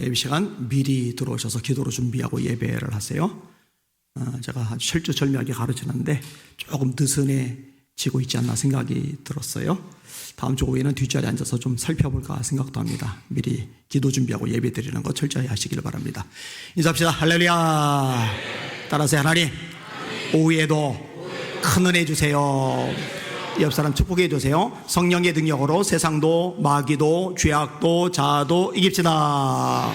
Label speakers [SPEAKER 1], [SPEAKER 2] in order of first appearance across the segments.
[SPEAKER 1] 예배 시간 미리 들어오셔서 기도로 준비하고 예배를 하세요. 제가 아주 철두철미하게 가르치는데 조금 느슨해지고 있지 않나 생각이 들었어요. 다음 주 오후에는 뒷자리에 앉아서 좀 살펴볼까 생각도 합니다. 미리 기도 준비하고 예배 드리는 거 철저히 하시길 바랍니다. 인사합시다. 할렐루야. 따라서 하나님, 오후에도 큰 은혜 주세요. 옆 사람 축복해 주세요. 성령의 능력으로 세상도 마귀도 죄악도 자아도 이깁시다.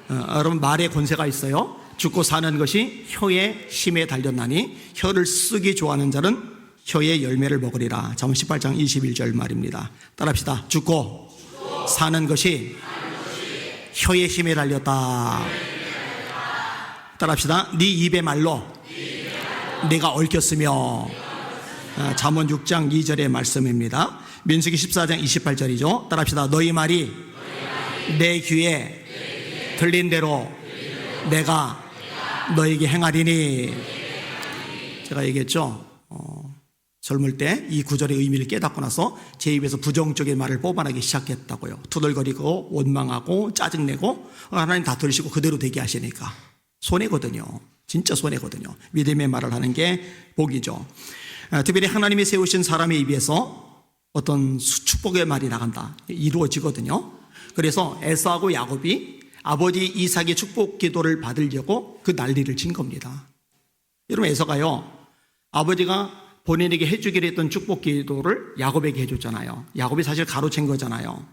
[SPEAKER 1] 여러분, 말에 권세가 있어요. 죽고 사는 것이 혀의 힘에 달렸나니 혀를 쓰기 좋아하는 자는 혀의 열매를 먹으리라. 잠언 18장 21절 말입니다. 따라합시다. 죽고 사는 것이 혀의 힘에 달렸다. 따라합시다. 네 입의 말로 내가 얽혔으며. 잠언 6장 2절의 말씀입니다. 민수기 14장 28절이죠. 따라합시다. 너희 말이 내 귀에 들린 대로 내가 너에게 행하리니. 제가 얘기했죠. 젊을 때 이 구절의 의미를 깨닫고 나서 제 입에서 부정적인 말을 뽑아내기 시작했다고요. 투덜거리고 원망하고 짜증내고 하나님 다 들으시고 그대로 되게 하시니까 손해거든요. 진짜 손해거든요. 믿음의 말을 하는 게 복이죠. 특별히 하나님이 세우신 사람의 입에서 어떤 축복의 말이 나간다. 이루어지거든요. 그래서 에사하고 야곱이 아버지 이삭의 축복 기도를 받으려고 그 난리를 친 겁니다. 여러분, 에서가요, 아버지가 본인에게 해주기로 했던 축복 기도를 야곱에게 해줬잖아요. 야곱이 사실 가로챈 거잖아요.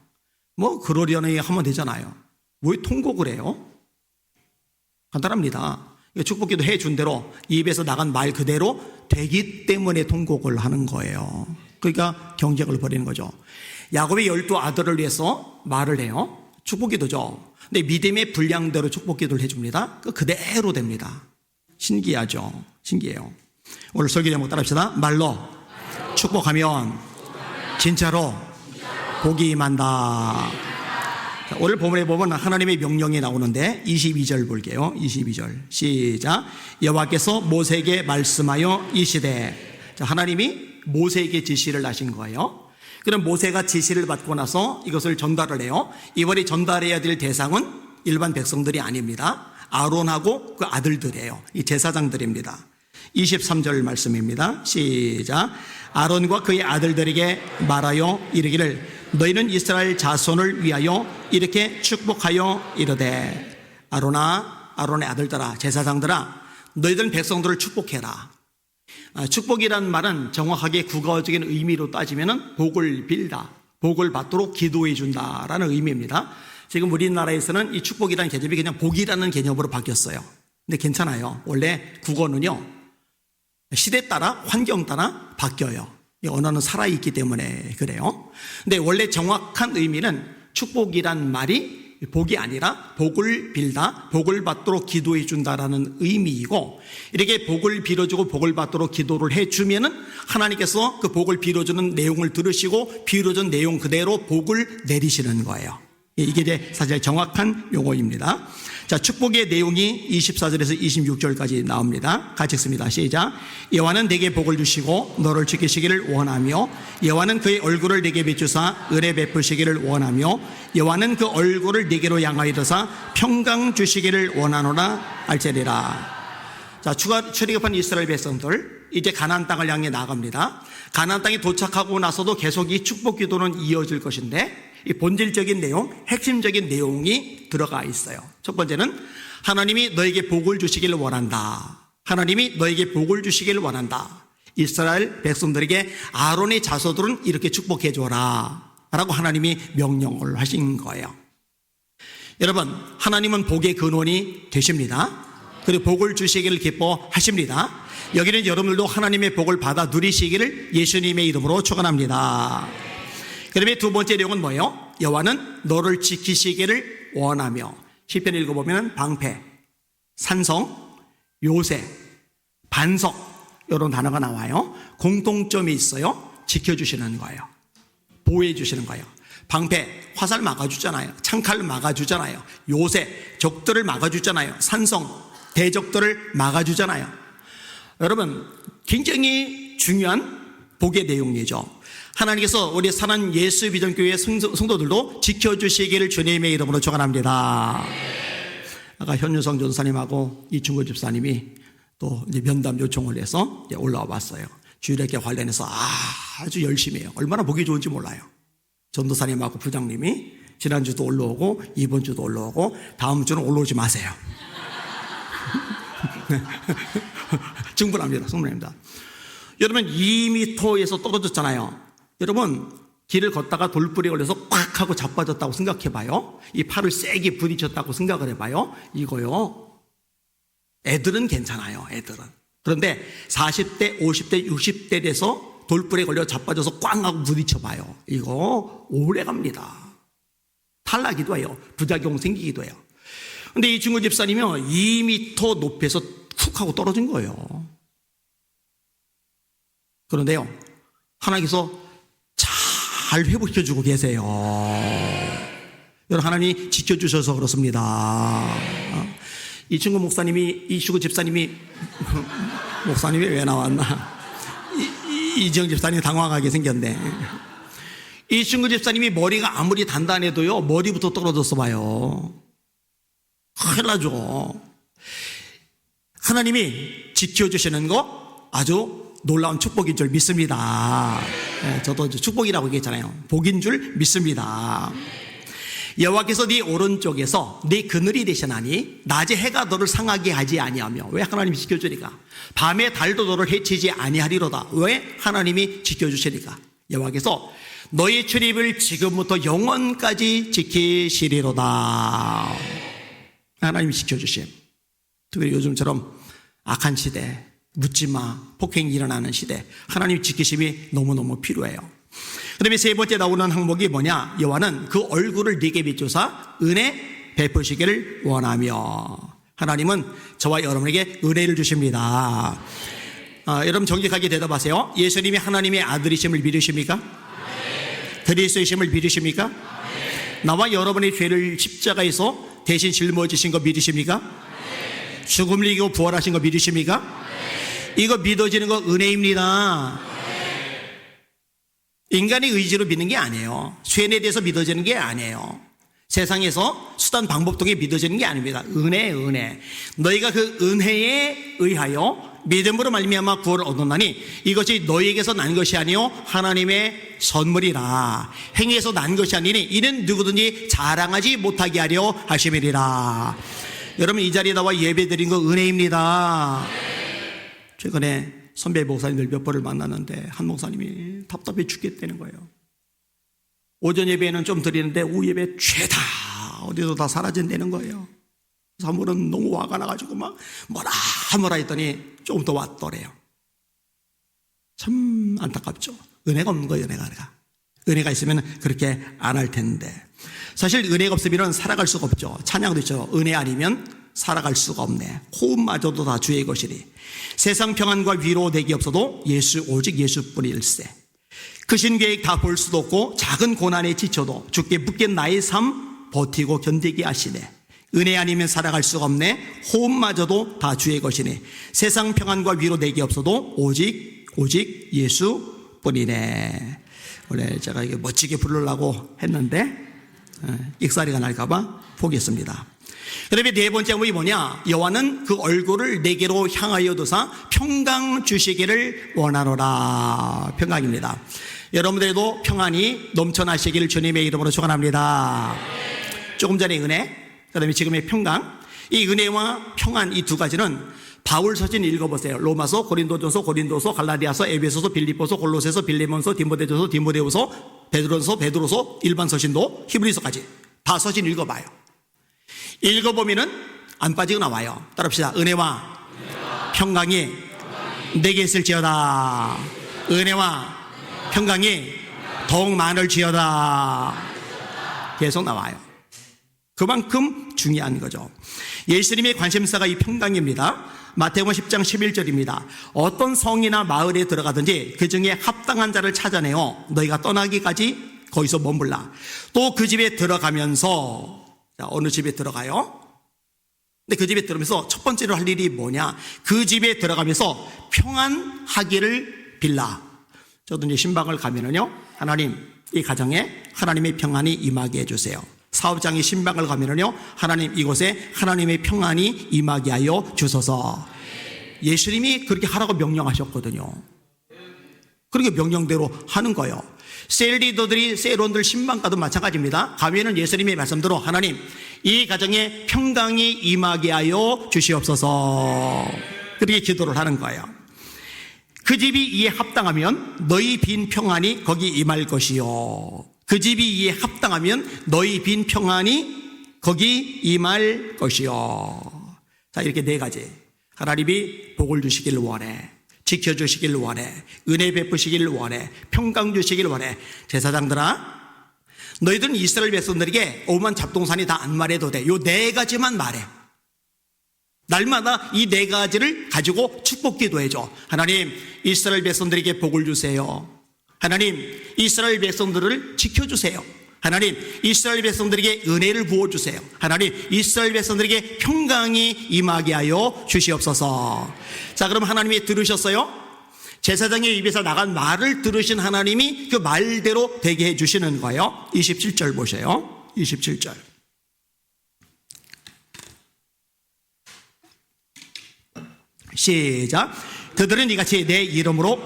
[SPEAKER 1] 뭐 그러려니 하면 되잖아요. 왜 통곡을 해요? 간단합니다. 축복 기도 해준 대로 입에서 나간 말 그대로 되기 때문에 통곡을 하는 거예요. 그러니까 경쟁을 벌이는 거죠. 야곱의 12아들을 위해서 말을 해요. 축복 기도죠. 근데 믿음의 분량대로 축복 기도를 해줍니다. 그대로 됩니다. 신기하죠. 신기해요. 오늘 설교 제목 따라합시다. 말로 축복하면 진짜로 복이 임한다. 자, 오늘 본문에 보면 하나님의 명령이 나오는데 22절 볼게요. 22절 시작. 여호와께서 모세에게 말씀하여 이시되. 자, 하나님이 모세에게 지시를 하신 거예요. 그럼 모세가 지시를 받고 나서 이것을 전달을 해요. 이번에 전달해야 될 대상은 일반 백성들이 아닙니다. 아론하고 그 아들들이에요. 이 제사장들입니다. 23절 말씀입니다. 시작. 아론과 그의 아들들에게 말하여 이르기를 너희는 이스라엘 자손을 위하여 이렇게 축복하여 이르되. 아론아, 아론의 아들들아, 제사장들아, 너희들은 백성들을 축복해라. 축복이란 말은 정확하게 국어적인 의미로 따지면 복을 빌다, 복을 받도록 기도해 준다라는 의미입니다. 지금 우리나라에서는 이 축복이라는 개념이 그냥 복이라는 개념으로 바뀌었어요. 근데 괜찮아요. 원래 국어는요, 시대 따라 환경 따라 바뀌어요. 이 언어는 살아있기 때문에 그래요. 근데 원래 정확한 의미는 축복이란 말이 복이 아니라 복을 빌다, 복을 받도록 기도해 준다라는 의미이고, 이렇게 복을 빌어주고 복을 받도록 기도를 해주면은 하나님께서 그 복을 빌어주는 내용을 들으시고 빌어준 내용 그대로 복을 내리시는 거예요. 이게 이제 사실 정확한 용어입니다. 자, 축복의 내용이 24절에서 26절까지 나옵니다. 같이 읽습니다. 시작. 여호와는 내게 복을 주시고 너를 지키시기를 원하며 여호와는 그의 얼굴을 내게 비추사 은혜 베푸시기를 원하며 여호와는 그 얼굴을 내게로 향하여 드사 평강 주시기를 원하노라 알제리라. 자, 출애굽한 이스라엘 백성들 이제 가나안 땅을 향해 나갑니다. 가나안 땅에 도착하고 나서도 계속 이 축복 기도는 이어질 것인데 이 본질적인 내용, 핵심적인 내용이 들어가 있어요. 첫 번째는 하나님이 너에게 복을 주시기를 원한다. 하나님이 너에게 복을 주시기를 원한다. 이스라엘 백성들에게 아론의 자손들은 이렇게 축복해 줘라 라고 하나님이 명령을 하신 거예요. 여러분, 하나님은 복의 근원이 되십니다. 그리고 복을 주시기를 기뻐하십니다. 여기는 여러분들도 하나님의 복을 받아 누리시기를 예수님의 이름으로 축원합니다. 그다음에 두 번째 내용은 뭐예요? 여호와는 너를 지키시기를 원하며. 시편 읽어보면 방패, 산성, 요새, 반석 이런 단어가 나와요. 공통점이 있어요. 지켜주시는 거예요. 보호해주시는 거예요. 방패, 화살 막아주잖아요. 창칼 막아주잖아요. 요새, 적들을 막아주잖아요. 산성, 대적들을 막아주잖아요. 여러분, 굉장히 중요한 복의 내용이죠. 하나님께서 우리 사는 예수 비전교회 성도들도 지켜주시기를 주님의 이름으로 축원합니다. 아까 현유성 전사님하고 이충구 집사님이 또 이제 면담 요청을 해서 이제 올라와 봤어요. 주일학교 관련해서 아주 열심히 해요. 얼마나 보기 좋은지 몰라요. 전도사님하고 부장님이 지난주도 올라오고 이번 주도 올라오고 다음 주는 올라오지 마세요. 충분합니다. 충분합니다. 여러분 2m에서 떨어졌잖아요. 여러분 길을 걷다가 돌불이 걸려서 꽉 하고 자빠졌다고 생각해봐요. 이 팔을 세게 부딪혔다고 생각을 해봐요. 이거요. 애들은 괜찮아요. 애들은. 그런데 40대, 50대, 60대 돼서 돌불에 걸려 자빠져서 꽝 하고 부딪혀봐요. 이거 오래 갑니다. 탈락이기도 해요. 부작용 생기기도 해요. 근데 이 중국 집사님이 2m 높이에서 쿡 하고 떨어진 거예요. 그런데요, 하나님께서 잘 회복시켜주고 계세요. 여러분, 하나님이 지켜주셔서 그렇습니다. 이충구 목사님이, 이충구 집사님이, 목사님이 왜 나왔나? 이지영 집사님이 당황하게 생겼네. 이충구 집사님이 머리가 아무리 단단해도요, 머리부터 떨어졌어 봐요. 큰일 나죠. 하나님이 지켜주시는 거 아주 놀라운 축복인 줄 믿습니다. 네, 저도 축복이라고 얘기했잖아요. 복인 줄 믿습니다. 여호와께서 네 오른쪽에서 네 그늘이 되시나니 낮에 해가 너를 상하게 하지 아니하며. 왜? 하나님이 지켜주니까. 밤에 달도 너를 해치지 아니하리로다. 왜? 하나님이 지켜주시니까. 여호와께서 너의 출입을 지금부터 영원까지 지키시리로다. 하나님이 지켜주심. 특히 요즘처럼 악한 시대, 묻지마, 폭행이 일어나는 시대, 하나님 지키심이 너무너무 필요해요. 그 다음에 세 번째 나오는 항목이 뭐냐? 여호와는 그 얼굴을 네게 비추사 은혜 베푸시기를 원하며. 하나님은 저와 여러분에게 은혜를 주십니다. 여러분 정직하게 대답하세요. 예수님이 하나님의 아들이심을 믿으십니까? 그리스도이심을 믿으십니까? 나와 여러분의 죄를 십자가에서 대신 짊어지신 거 믿으십니까? 죽음을 이기고 부활하신 거 믿으십니까? 이거 믿어지는 거 은혜입니다. 인간의 의지로 믿는 게 아니에요. 쇠뇌에 대해서 믿어지는 게 아니에요. 세상에서 수단 방법 통해 믿어지는 게 아닙니다. 은혜. 너희가 그 은혜에 의하여 믿음으로 말미암아 구원을 얻었나니 이것이 너희에게서 난 것이 아니요 하나님의 선물이라. 행위에서 난 것이 아니니 이는 누구든지 자랑하지 못하게 하려 하심이리라. 여러분 이 자리에 나와 예배 드린 거 은혜입니다. 최근에 선배 목사님들 몇 번을 만났는데 한 목사님이 답답해 죽겠다는 거예요. 오전 예배는 좀 드리는데 오후 예배 죄다 어디도 다 사라진다는 거예요. 그래서 한 번은 너무 화가 나가지고 막 뭐라 했더니 조금 더 왔더래요. 참 안타깝죠. 은혜가 없는 거예요. 은혜가 있으면 그렇게 안 할 텐데. 사실 은혜가 없으면 살아갈 수가 없죠. 찬양도 있죠. 은혜 아니면 살아갈 수가 없네. 호흡마저도 다 주의 것이니 세상 평안과 위로 내기 없어도 오직 예수뿐일세. 크신 계획 다 볼 수도 없고 작은 고난에 지쳐도 주께 묻겐 나의 삶 버티고 견디게 하시네. 은혜 아니면 살아갈 수가 없네. 호흡마저도 다 주의 것이니 세상 평안과 위로 내기 없어도 오직 예수뿐이네. 원래 제가 이게 멋지게 부르려고 했는데 익살이가 날까봐 포기했습니다. 그 다음에 네 번째 항목이 뭐냐? 여호와는 그 얼굴을 내게로 향하여 두사 평강 주시기를 원하노라. 평강입니다. 여러분들에도 평안이 넘쳐나시기를 주님의 이름으로 축원합니다. 조금 전에 은혜, 그 다음에 지금의 평강. 이 은혜와 평안 이 두 가지는 바울 서신 읽어보세요. 로마서, 고린도서, 갈라디아서, 에베소서, 빌립보서, 골로새서, 빌레몬서, 디모데후서, 베드로서, 일반 서신도 히브리서까지 다 서신 읽어봐요. 읽어보면은 안 빠지고 나와요. 따라합시다. 은혜와 평강이 내게 있을지어다. 은혜와 평강이 더욱 많을지어다. 계속 나와요. 그만큼 중요한 거죠. 예수님의 관심사가 이 평강입니다. 마태복음 10장 11절입니다. 어떤 성이나 마을에 들어가든지 그 중에 합당한 자를 찾아내어 너희가 떠나기까지 거기서 머물라. 또 그 집에 들어가면서, 자, 어느 집에 들어가요? 근데 그 집에 들어가면서 첫 번째로 할 일이 뭐냐? 그 집에 들어가면서 평안하기를 빌라. 저도 이제 신방을 가면은요, 하나님, 이 가정에 하나님의 평안이 임하게 해주세요. 사업장의 신방을 가면은요, 하나님, 이곳에 하나님의 평안이 임하게 하여 주소서. 예수님이 그렇게 하라고 명령하셨거든요. 그렇게 명령대로 하는 거예요. 셀리더들이 셀원들 신방 가도 마찬가지입니다. 가면은 예수님의 말씀대로 하나님, 이 가정에 평강이 임하게 하여 주시옵소서. 그렇게 기도를 하는 거예요. 그 집이 이에 합당하면 너희 빈 평안이 거기 임할 것이요. 그 집이 이에 합당하면 너희 빈 평안이 거기 임할 것이요. 자, 이렇게 네 가지. 하나님이 복을 주시길 원해. 지켜주시길 원해. 은혜 베푸시길 원해. 평강 주시길 원해. 제사장들아, 너희들은 이스라엘 백성들에게 오만 잡동사니 다 안 말해도 돼. 요 네 가지만 말해. 날마다 이 네 가지를 가지고 축복 기도해줘. 하나님, 이스라엘 백성들에게 복을 주세요. 하나님, 이스라엘 백성들을 지켜주세요. 하나님, 이스라엘 백성들에게 은혜를 부어주세요. 하나님, 이스라엘 백성들에게 평강이 임하게 하여 주시옵소서. 자, 그럼 하나님이 들으셨어요? 제사장의 입에서 나간 말을 들으신 하나님이 그 말대로 되게 해주시는 거예요. 27절 보세요. 27절. 시작. 그들은 이같이 내 이름으로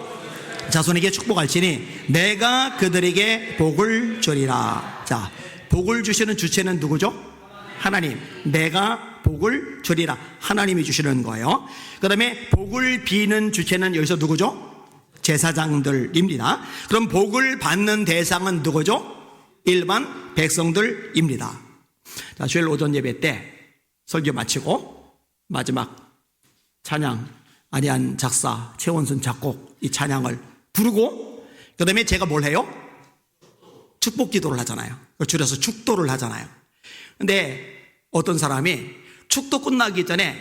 [SPEAKER 1] 자손에게 축복할지니 내가 그들에게 복을 주리라. 자, 복을 주시는 주체는 누구죠? 하나님. 내가 복을 주리라. 하나님이 주시는 거예요. 그 다음에 복을 비는 주체는 여기서 누구죠? 제사장들입니다. 그럼 복을 받는 대상은 누구죠? 일반 백성들입니다. 자, 주일 오전 예배 때 설교 마치고 마지막 찬양, 안희안 작사, 최원순 작곡 이 찬양을 부르고 그 다음에 제가 뭘 해요? 축복 기도를 하잖아요. 줄여서 축도를 하잖아요. 근데 어떤 사람이 축도 끝나기 전에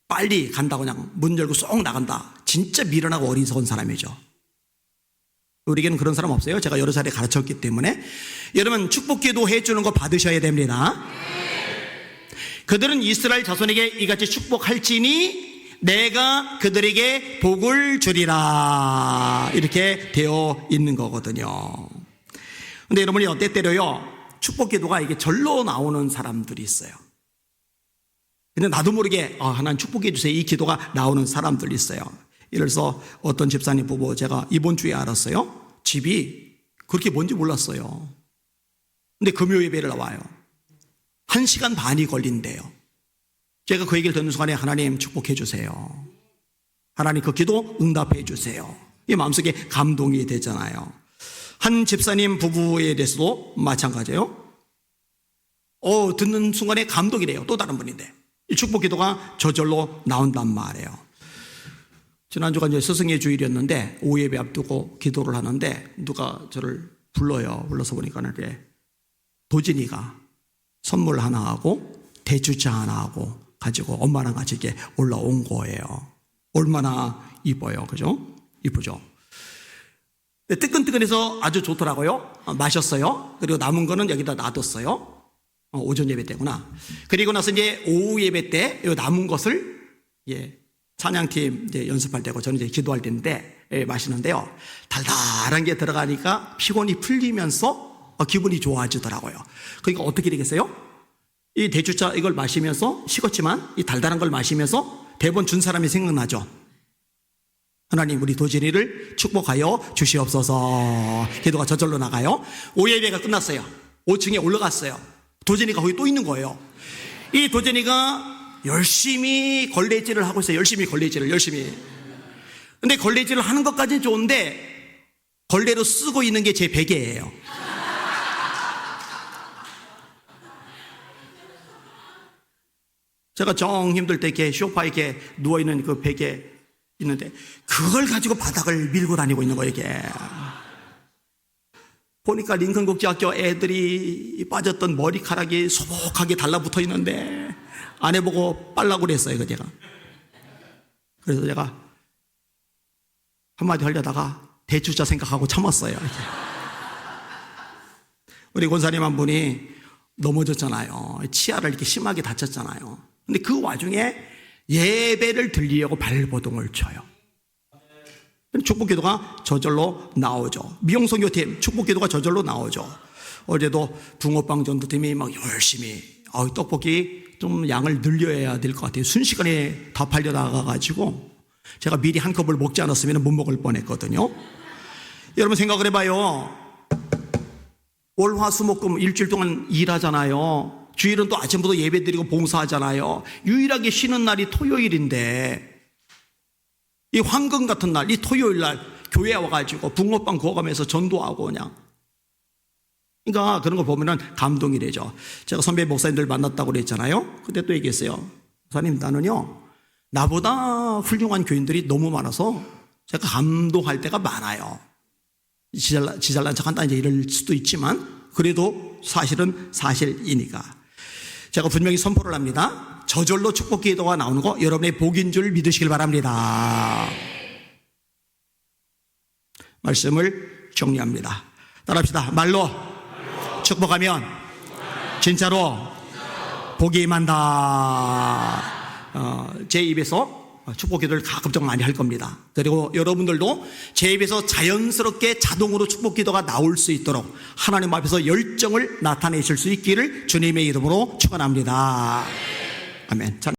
[SPEAKER 1] 빨리 간다고 그냥 문 열고 쏙 나간다. 진짜 미련하고 어리석은 사람이죠. 우리에게는 그런 사람 없어요. 제가 여러 차례 가르쳤기 때문에. 여러분, 축복 기도 해주는 거 받으셔야 됩니다. 그들은 이스라엘 자손에게 이같이 축복할지니 내가 그들에게 복을 주리라. 이렇게 되어 있는 거거든요. 근데 여러분이 때때로요, 축복 기도가 이게 절로 나오는 사람들이 있어요. 근데 나도 모르게 하나님 축복해 주세요, 이 기도가 나오는 사람들이 있어요. 예를 들어서 어떤 집사님 부부 제가 이번 주에 알았어요. 집이 그렇게 뭔지 몰랐어요. 근데 금요 예배를 나와요. 1시간 반이 걸린대요. 제가 그 얘기를 듣는 순간에 하나님 축복해 주세요. 하나님 그 기도 응답해 주세요. 이 마음속에 감동이 되잖아요. 한 집사님 부부에 대해서도 마찬가지예요. 듣는 순간에 감동이래요. 또 다른 분인데 이 축복 기도가 저절로 나온단 말이에요. 지난주가 이제 스승의 주일이었는데 오후 예배 앞두고 기도를 하는데 누가 저를 불러요. 불러서 보니까 이렇게 도진이가 선물 하나 하고 대추차 하나 하고 가지고 엄마랑 같이 이렇게 올라온 거예요. 얼마나 이뻐요. 그죠? 이쁘죠? 뜨끈뜨끈해서 아주 좋더라고요. 마셨어요. 그리고 남은 거는 여기다 놔뒀어요. 오전 예배 때구나. 그리고 나서 이제 오후 예배 때 이 남은 것을 찬양팀 이제 연습할 때고 저는 이제 기도할 때인데 마시는데요. 달달한 게 들어가니까 피곤이 풀리면서 기분이 좋아지더라고요. 그러니까 어떻게 되겠어요? 이 대추차 이걸 마시면서 식었지만 이 달달한 걸 마시면서 대본 준 사람이 생각나죠. 하나님 우리 도진이를 축복하여 주시옵소서. 기도가 저절로 나가요. 오후 예배가 끝났어요. 5층에 올라갔어요. 도진이가 거기 또 있는 거예요. 이 도진이가 열심히 걸레질을 하고 있어요. 열심히. 근데 걸레질을 하는 것까지는 좋은데 걸레로 쓰고 있는 게 제 베개예요. 제가 정 힘들 때 이렇게 소파에 이렇게 누워있는 그 베개 있는데 그걸 가지고 바닥을 밀고 다니고 있는 거예요, 이게. 보니까 링컨 국제학교 애들이 빠졌던 머리카락이 소복하게 달라붙어 있는데 아내 보고 빨라고 그랬어요, 제가. 그래서 제가 한마디 하려다가 대추자 생각하고 참았어요. 우리 권사님 한 분이 넘어졌잖아요. 치아를 이렇게 심하게 다쳤잖아요. 근데 그 와중에 예배를 드리려고 발버둥을 쳐요. 축복기도가 저절로 나오죠. 미용선교팀 축복기도가 저절로 나오죠. 어제도 붕어빵 전도팀이 막 열심히 떡볶이 좀 양을 늘려야 될 것 같아요. 순식간에 다 팔려 나가가지고 제가 미리 한 컵을 먹지 않았으면 못 먹을 뻔했거든요. 여러분 생각을 해봐요. 월화수목금 일주일 동안 일하잖아요. 주일은 또 아침부터 예배드리고 봉사하잖아요. 유일하게 쉬는 날이 토요일인데 이 황금 같은 날, 이 토요일 날 교회에 와가지고 붕어빵 구워가면서 전도하고 그냥, 그러니까 그런 걸 보면은 감동이 되죠. 제가 선배 목사님들 만났다고 그랬잖아요. 그때 또 얘기했어요. 목사님, 나는요 나보다 훌륭한 교인들이 너무 많아서 제가 감동할 때가 많아요. 지잘난 척한다 이제 이럴 수도 있지만 그래도 사실은 사실이니까 제가 분명히 선포를 합니다. 저절로 축복기도가 나오는 거 여러분의 복인 줄 믿으시길 바랍니다. 말씀을 정리합니다. 따라합시다. 말로 축복하면 진짜로 복이 임한다. 제 입에서 축복기도를 가끔 좀 많이 할 겁니다. 그리고 여러분들도 제 입에서 자연스럽게 자동으로 축복기도가 나올 수 있도록 하나님 앞에서 열정을 나타내실 수 있기를 주님의 이름으로 축원합니다. 아멘.